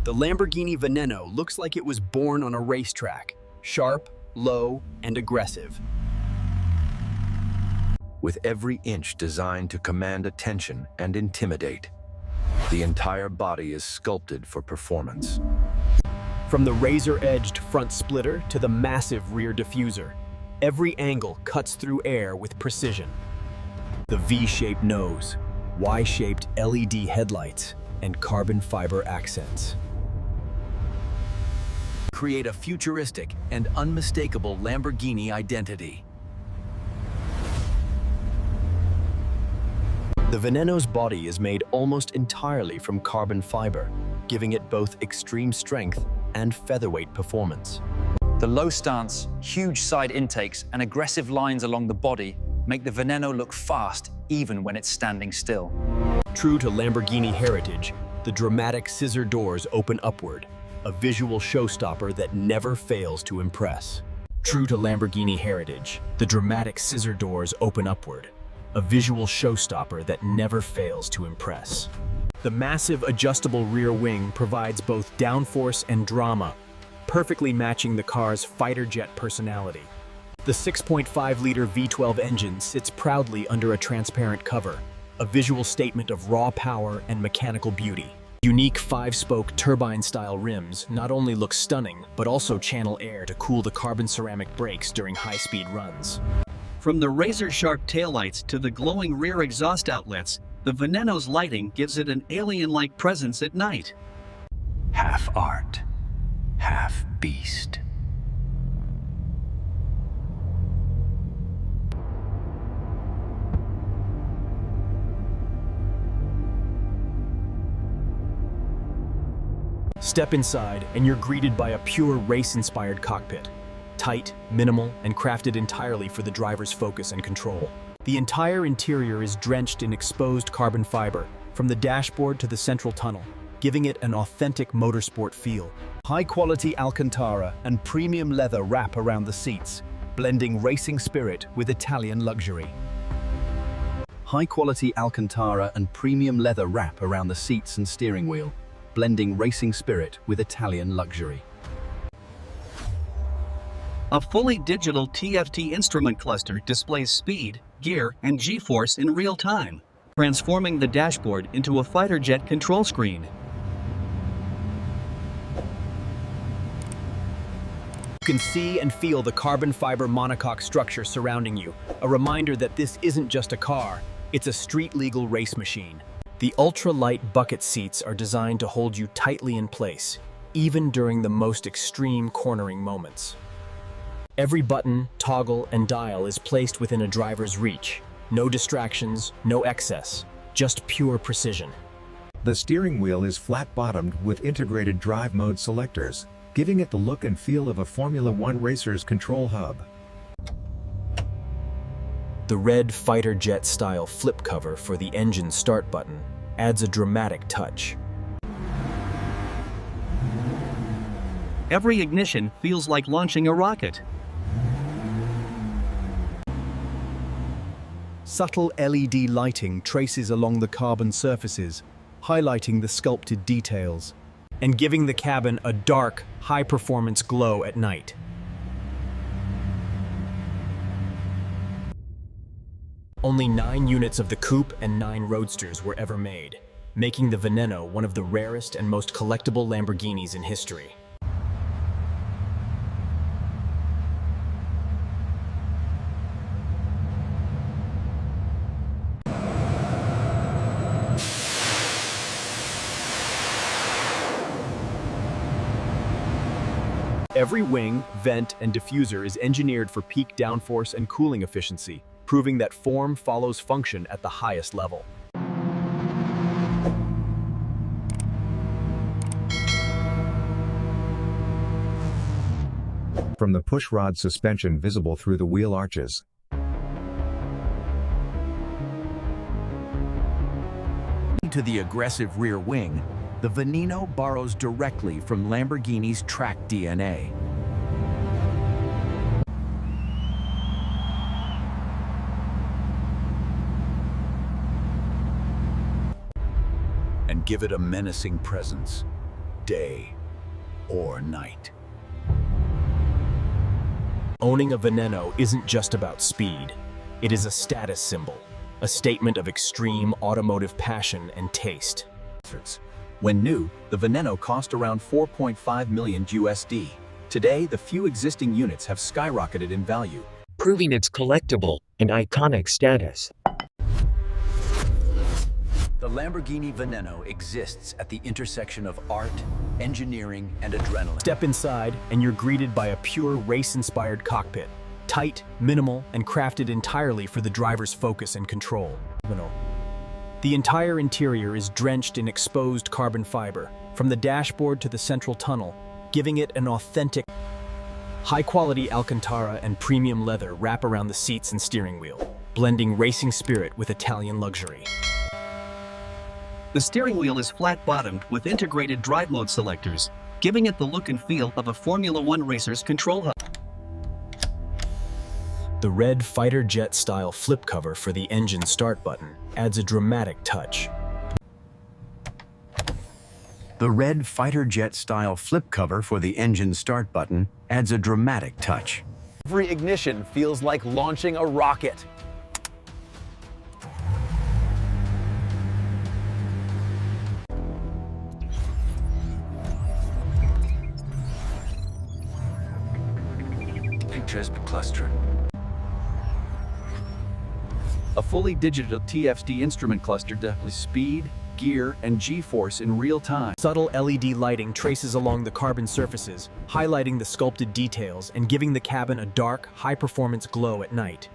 The Lamborghini Veneno looks like it was born on a racetrack, sharp, low, and aggressive. With every inch designed to command attention and intimidate. The entire body is sculpted for performance. From the razor-edged front splitter to the massive rear diffuser, every angle cuts through air with precision. The V-shaped nose, Y-shaped LED headlights, and carbon fiber accents create a futuristic and unmistakable Lamborghini identity. The Veneno's body is made almost entirely from carbon fiber, giving it both extreme strength and featherweight performance. The low stance, huge side intakes, and aggressive lines along the body make the Veneno look fast even when it's standing still. True to Lamborghini heritage, the dramatic scissor doors open upward, a visual showstopper that never fails to impress. True to Lamborghini heritage, the dramatic scissor doors open upward, a visual showstopper that never fails to impress. The massive adjustable rear wing provides both downforce and drama, perfectly matching the car's fighter jet personality. The 6.5-liter V12 engine sits proudly under a transparent cover, a visual statement of raw power and mechanical beauty. Unique 5-spoke turbine-style rims not only look stunning, but also channel air to cool the carbon ceramic brakes during high-speed runs. From the razor-sharp taillights to the glowing rear exhaust outlets, the Veneno's lighting gives it an alien-like presence at night. Half art, half beast. Step inside and you're greeted by a pure race-inspired cockpit. Tight, minimal, and crafted entirely for the driver's focus and control. The entire interior is drenched in exposed carbon fiber, from the dashboard to the central tunnel, giving it an authentic motorsport feel. High-quality Alcantara and premium leather wrap around the seats, blending racing spirit with Italian luxury. High-quality Alcantara and premium leather wrap around the seats and steering wheel, blending racing spirit with Italian luxury. A fully digital TFT instrument cluster displays speed, gear, and G-force in real time, transforming the dashboard into a fighter jet control screen. You can see and feel the carbon fiber monocoque structure surrounding you, a reminder that this isn't just a car, it's a street-legal race machine. The ultra-light bucket seats are designed to hold you tightly in place, even during the most extreme cornering moments. Every button, toggle, and dial is placed within a driver's reach. No distractions, no excess, just pure precision. The steering wheel is flat-bottomed with integrated drive mode selectors, giving it the look and feel of a Formula One racer's control hub. The red fighter jet style flip cover for the engine start button adds a dramatic touch. Every ignition feels like launching a rocket. Subtle LED lighting traces along the carbon surfaces, highlighting the sculpted details, and giving the cabin a dark, high-performance glow at night. Only 9 units of the coupe and 9 roadsters were ever made, making the Veneno one of the rarest and most collectible Lamborghinis in history. Every wing, vent, and diffuser is engineered for peak downforce and cooling efficiency, proving that form follows function at the highest level. From the pushrod suspension visible through the wheel arches, To the aggressive rear wing, the Veneno borrows directly from Lamborghini's track DNA. And give it a menacing presence. day or night. Owning a Veneno isn't just about speed. It is a status symbol, a statement of extreme automotive passion and taste. When new, the Veneno cost around 4.5 million USD. Today, the few existing units have skyrocketed in value, proving its collectible and iconic status. The Lamborghini Veneno exists at the intersection of art, engineering, and adrenaline. Step inside and you're greeted by a pure race-inspired cockpit. Tight, minimal, and crafted entirely for the driver's focus and control. The entire interior is drenched in exposed carbon fiber, from the dashboard to the central tunnel, giving it an authentic, high-quality Alcantara and premium leather wrap around the seats and steering wheel, blending racing spirit with Italian luxury. The steering wheel is flat-bottomed with integrated drive mode selectors, giving it the look and feel of a Formula One racer's control hub. The red fighter jet-style flip cover for the engine start button adds a dramatic touch. The red fighter jet-style flip cover for the engine start button adds a dramatic touch. Every ignition feels like launching a rocket. Pictures cluster. A fully digital TFT instrument cluster displays speed, gear, and G-force in real time. Subtle LED lighting traces along the carbon surfaces, highlighting the sculpted details and giving the cabin a dark, high-performance glow at night.